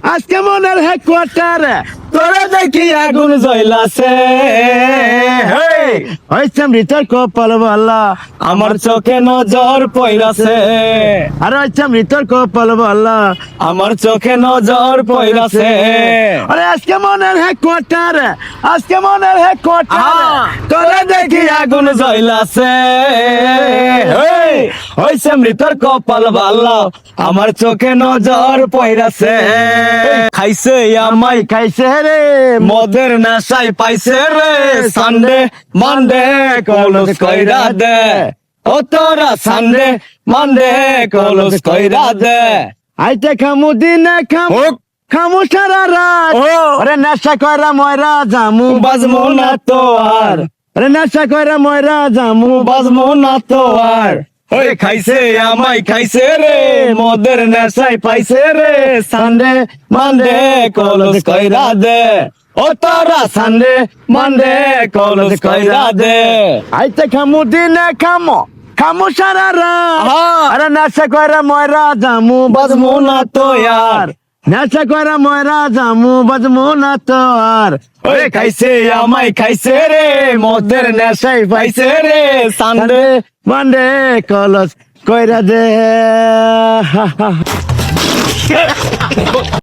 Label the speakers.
Speaker 1: আজকে মনের হেডকোয়ার্টার
Speaker 2: তোরা দেখি আগুন জ্বলাছে
Speaker 1: হয়েছে মৃতের কপাল বল্লা
Speaker 2: আমার চোখে নজর পইরাছে
Speaker 1: আর হয়েছে মৃতের কপাল বল্লা
Speaker 2: আমার চোখে নজর পইরাছে
Speaker 1: আরে আজকে মনের হেডকোয়ার্টার আজকে মনের হেডকোয়ার্টার
Speaker 2: তোরা দেখি আগুন জ্বলাছে হইছে মৃতর কপাল ভালো আমার চোখে নজর পইরাছে খাইছে আমাই
Speaker 1: খাইছে রে
Speaker 2: মদের নেশাই পাইছে রে সানডে মানডে কলস কইরা দে ও তোরা সানডে মানডে কলস কইরা দে
Speaker 1: আইতে খামু দিনে খামু খামু সারা রাত
Speaker 2: ও।
Speaker 1: আরে নেশা কইরা ময়রা জামু
Speaker 2: বাজমো না তো আর
Speaker 1: আরে নেশা কইরা ময়রা জামু
Speaker 2: বাজমো না তো আর ওই খাইছে আমাই খাইছে রে মদের নেশাই পাইছে রে সানডে মানডে কলস কইরা দে ও তোরা সানডে মানডে কলস কইরা দে
Speaker 1: আইতে খামু দিনে খামু খামু সারা রাত আরে নেশা কইরা ময়রা জামু
Speaker 2: বাজমো না তো আর
Speaker 1: নেশা কইরা ময়রা জামু বাজমু না তো আর
Speaker 2: ওই খাইছে আমাই খাইছে রে মদের নেশাই পাইছে রে সানডে
Speaker 1: মানডে কলস কইরা দে